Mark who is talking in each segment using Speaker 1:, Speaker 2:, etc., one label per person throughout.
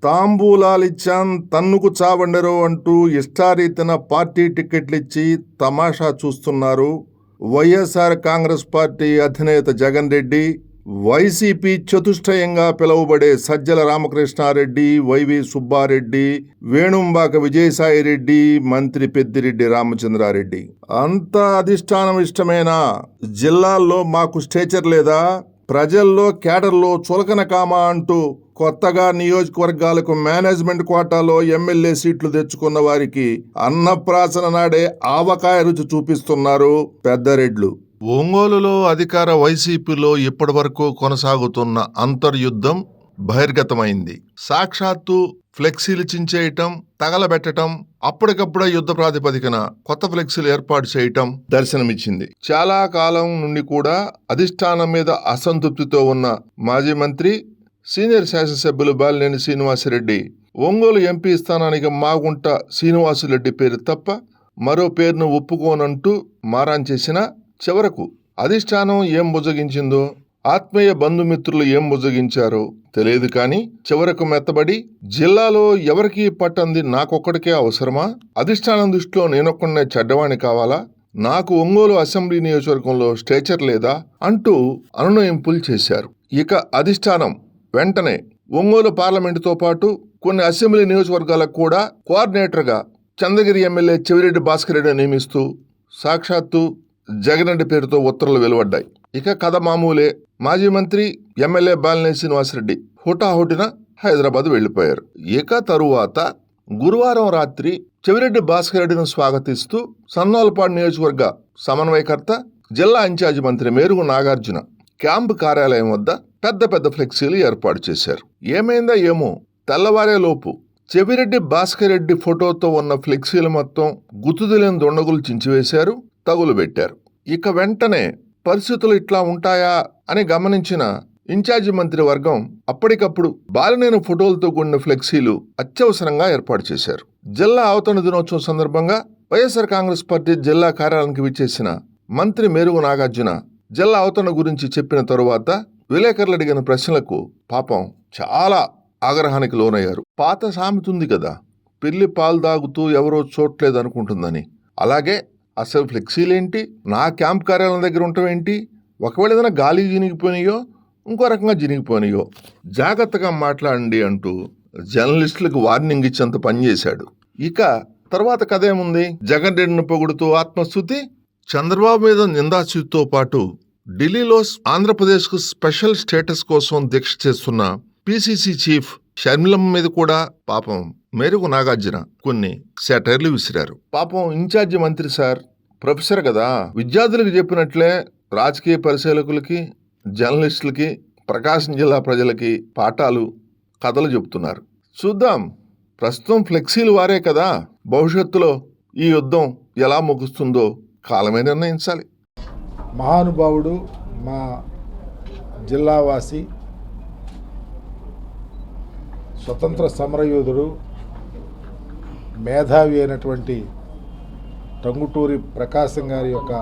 Speaker 1: తాంబూలాలిచ్చాం తన్నుకు చావండరు అంటూ ఇష్టారీతిన పార్టీ టికెట్లిచ్చి తమాషా చూస్తున్నారు వైఎస్ఆర్ కాంగ్రెస్ పార్టీ అధినేత జగన్ రెడ్డి, వైసీపీ చతుష్టయంగా పిలువబడే సజ్జల రామకృష్ణారెడ్డి, వైవి సుబ్బారెడ్డి, వేణుంబాక విజయసాయిరెడ్డి, మంత్రి పెద్దిరెడ్డి రామచంద్రారెడ్డి. అంతా అధిష్టానం ఇష్టమేనా? జిల్లాల్లో మాకు స్టేచర్ లేదా? ప్రజల్లో కేడర్లో చులకన కామా అంటూ కొత్తగా నియోజకవర్గాలకు మేనేజ్మెంట్ కోటాలో ఎమ్మెల్యే సీట్లు తెచ్చుకున్న వారికి అన్నప్రాసన నాడే ఆవకాయ రుచి చూపిస్తున్నారు పెద్దరెడ్లు. ఒంగోలులో అధికార వైసీపీలో ఇప్పటివరకు కొనసాగుతున్న అంతర్యుద్ధం బహిర్గతమైంది. సాక్షాత్తు ఫ్లెక్సీలు చించేయటం, తగలబెట్టడం, అప్పటికప్పుడే యుద్ధ ప్రాతిపదికన కొత్త ఫ్లెక్సీలు ఏర్పాటు చేయటం దర్శనమిచ్చింది. చాలా కాలం నుండి కూడా అధిష్టానం మీద అసంతృప్తితో ఉన్న మాజీ మంత్రి, సీనియర్ శాసనసభ్యులు బాలినేని శ్రీనివాసరెడ్డి ఒంగోలు ఎంపీ స్థానానికి మాగుంట శ్రీనివాసులరెడ్డి పేరు తప్ప మరో పేరును ఒప్పుకోనంటూ మారాన్ చేసినా చివరకు అధిష్టానం ఏం బుజ్జగించిందో, ఆత్మీయ బంధుమిత్రులు ఏం బుజ్జగించారో తెలియదు. కానీ చివరకు మెత్తబడి జిల్లాలో ఎవరికీ పట్టంది నాకొక్కడికే అవసరమా? అధిష్టానం దృష్టిలో నేనొక్కడనే చెడ్డవాణ్ణి కావాలా? నాకు ఒంగోలు అసెంబ్లీ నియోజకవర్గంలో స్టేచర్ లేదా అంటూ అనునయింపులు చేశారు. ఇక అధిష్టానం వెంటనే ఒంగోలు పార్లమెంటుతో పాటు కొన్ని అసెంబ్లీ నియోజకవర్గాలకు కూడా కోఆర్డినేటర్గా చంద్రగిరి ఎమ్మెల్యే చెవిరెడ్డి భాస్కర్ రెడ్డిని నియమిస్తూ సాక్షాత్తు జగన్రెడ్డి పేరుతో ఉత్తర్వులు వెలువడ్డాయి. ఇక కథ మామూలే. మాజీ మంత్రి ఎమ్మెల్యే బాలినేని శ్రీనివాసరెడ్డి హుటాహుటిన హైదరాబాద్ వెళ్లిపోయారు. ఇక తరువాత గురువారం రాత్రి చెవిరెడ్డి భాస్కర్ రెడ్డిని స్వాగతిస్తూ సన్నోలపాడు నియోజకవర్గ సమన్వయకర్త, జిల్లా ఇన్ఛార్జి మంత్రి మేరుగు నాగార్జున క్యాంపు కార్యాలయం వద్ద పెద్ద పెద్ద ఫ్లెక్సీలు ఏర్పాటు చేశారు. ఏమైందా ఏమో, తెల్లవారేలోపు చెవిరెడ్డి భాస్కర్ రెడ్డి ఫోటోతో ఉన్న ఫ్లెక్సీలు మొత్తం గుర్తుదెలియని దొండగులు చించివేశారు, తగులు పెట్టారు. ఇక వెంటనే పరిస్థితులు ఇట్లా ఉంటాయా అని గమనించిన ఇన్ఛార్జి మంత్రి వర్గం అప్పటికప్పుడు బాలినేని ఫోటోలతో కూడిన ఫ్లెక్సీలు అత్యవసరంగా ఏర్పాటు చేశారు. జిల్లా అవతరణ దినోత్సవం సందర్భంగా వైఎస్ఆర్ కాంగ్రెస్ పార్టీ జిల్లా కార్యాలయానికి విచ్చేసిన మంత్రి మేరుగు నాగార్జున జిల్లా అవతరణ గురించి చెప్పిన తరువాత విలేకరులు అడిగిన ప్రశ్నలకు పాపం చాలా ఆగ్రహానికి లోనయ్యారు. పాత సామెత ఉంది కదా, పిల్లి పాలు దాగుతూ ఎవరో చూడలేదు అనుకుంటుందని. అలాగే అసలు ఫ్లెక్సీలేంటి, నా క్యాంప్ కార్యాలయం దగ్గర ఉండటమేంటి? ఒకవేళ ఏదైనా గాలి జినిగిపోయినాయో, ఇంకో రకంగా జినిగిపోయినాయో జాగ్రత్తగా మాట్లాడండి అంటూ జర్నలిస్టులకు వార్నింగ్ ఇచ్చేంత పనిచేశాడు. ఇక తర్వాత కథ ఏముంది? జగన్ రెడ్డిని పొగుడుతూ ఆత్మస్తుతి, చంద్రబాబు మీద నిందాస్తుతితో పాటు ఢిల్లీలో ఆంధ్రప్రదేశ్కు స్పెషల్ స్టేటస్ కోసం దీక్ష చేస్తున్న పిసిసి చీఫ్ షర్మిలమ్మ మీద కూడా పాపం మేరుగు నాగార్జున కొన్ని సెటైర్లు విసిరారు. పాపం ఇన్ఛార్జి మంత్రి సార్ ప్రొఫెసర్ కదా, విద్యార్థులకు చెప్పినట్లే రాజకీయ పరిశీలకులకి, జర్నలిస్టులకి, ప్రకాశం జిల్లా ప్రజలకి పాఠాలు, కథలు చెబుతున్నారు. చూద్దాం, ప్రస్తుతం ఫ్లెక్సీలు వారే కదా, భవిష్యత్తులో ఈ యుద్ధం ఎలా ముగుస్తుందో కాలమే నిర్ణయించాలి.
Speaker 2: మహానుభావుడు, మా జిల్లావాసి, స్వతంత్ర సమరయోధుడు, మేధావి అయినటువంటి టంగుటూరి ప్రకాశం గారి యొక్క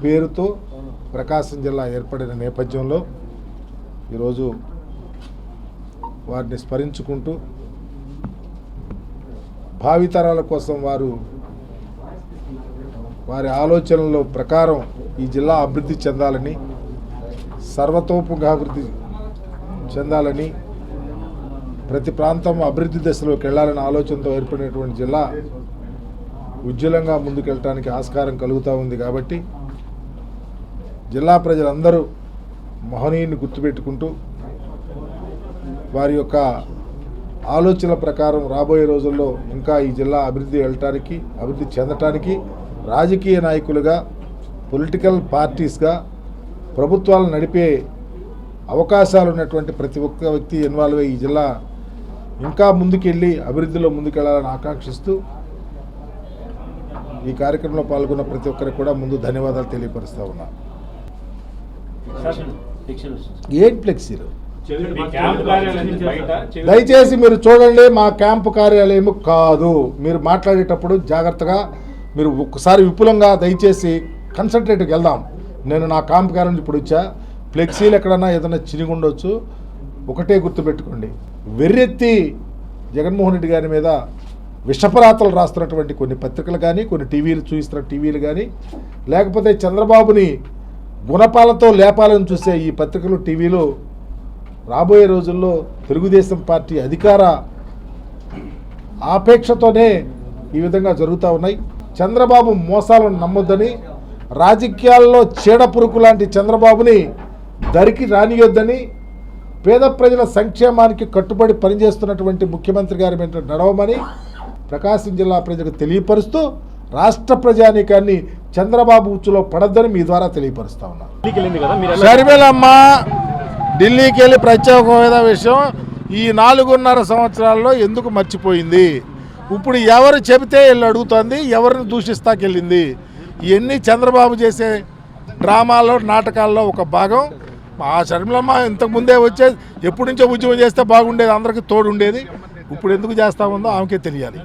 Speaker 2: పేరుతో ప్రకాశం జిల్లా ఏర్పడిన నేపథ్యంలో ఈరోజు వారిని స్మరించుకుంటూ భావితరాల కోసం వారి ఆలోచనల ప్రకారం ఈ జిల్లా అభివృద్ధి చెందాలని, సర్వతోముఖాభివృద్ధి చెందాలని, ప్రతి ప్రాంతం అభివృద్ధి దశలోకి వెళ్ళాలనే ఆలోచనతో ఏర్పడినటువంటి జిల్లా ఉజ్వలంగా ముందుకెళ్ళటానికి ఆస్కారం కలుగుతూ ఉంది. కాబట్టి జిల్లా ప్రజలందరూ మహనీయుని గుర్తుపెట్టుకుంటూ వారి యొక్క ఆలోచనల ప్రకారం రాబోయే రోజుల్లో ఇంకా ఈ జిల్లా అభివృద్ధి చెందటానికి రాజకీయ నాయకులుగా, పొలిటికల్ పార్టీస్గా ప్రభుత్వాలను నడిపే అవకాశాలు ఉన్నటువంటి ప్రతి ఒక్క వ్యక్తి ఇన్వాల్వ్ అయ్యి ఈ జిల్లా ఇంకా ముందుకెళ్ళి అభివృద్ధిలో ముందుకెళ్లాలని ఆకాంక్షిస్తూ ఈ కార్యక్రమంలో పాల్గొన్న ప్రతి ఒక్కరికి కూడా ముందు ధన్యవాదాలు తెలియపరుస్తా ఉన్నా. ఏం ఫ్లెక్సీలు దయచేసి మీరు చూడండి, మా క్యాంపు కార్యాలయం కాదు. మీరు మాట్లాడేటప్పుడు జాగ్రత్తగా మీరు ఒక్కసారి విపులంగా దయచేసి కన్సన్ట్రేట్కి వెళ్దాం. నేను నా క్యాంపు కార్యాలయం ఇప్పుడు వచ్చా, ఫ్లెక్సీలు ఎక్కడన్నా ఏదైనా చినిగి ఉండొచ్చు, ఒకటే గుర్తుపెట్టుకోండి, వెర్రెత్తి జగన్మోహన్ రెడ్డి గారి మీద విషపరాతలు రాస్తున్నటువంటి కొన్ని పత్రికలు కానీ, కొన్ని టీవీలు చూపిస్తున్న టీవీలు కానీ, లేకపోతే చంద్రబాబుని గుణపాలతో లేపాలని చూసే ఈ పత్రికలు టీవీలు రాబోయే రోజుల్లో తెలుగుదేశం పార్టీ అధికార ఆపేక్షతోనే ఈ విధంగా జరుగుతూ ఉన్నాయి. చంద్రబాబు మోసాలను నమ్మొద్దని, రాజకీయాల్లో చీడపురుకు లాంటి చంద్రబాబుని దరికి రానియొద్దని, పేద ప్రజల సంక్షేమానికి కట్టుబడి పనిచేస్తున్నటువంటి ముఖ్యమంత్రి గారి వెంట నడవమని ప్రకాశం జిల్లా ప్రజలకు తెలియపరుస్తూ రాష్ట్ర ప్రజానీకాన్ని చంద్రబాబు ఉచ్చులో పడద్దని మీ ద్వారా తెలియపరుస్తా ఉన్నాను. షర్మిలమ్మ ఢిల్లీకి వెళ్ళి ప్రత్యేక హోదా విషయం ఈ 4.5 సంవత్సరాల్లో ఎందుకు మర్చిపోయింది? ఇప్పుడు ఎవరు చెబితే వెళ్ళి అడుగుతోంది, ఎవరిని దూషిస్తాకెళ్ళింది? ఇవన్నీ చంద్రబాబు చేసే డ్రామాల్లో, నాటకాల్లో ఒక భాగం. ఆ షర్మిలమ్మ ఇంతకుముందే వచ్చే ఎప్పటి నుంచో ఉద్యమం చేస్తే బాగుండేది, అందరికీ తోడు ఉండేది. ఇప్పుడు ఎందుకు చేస్తా ఉందో ఆమెకే తెలియాలి.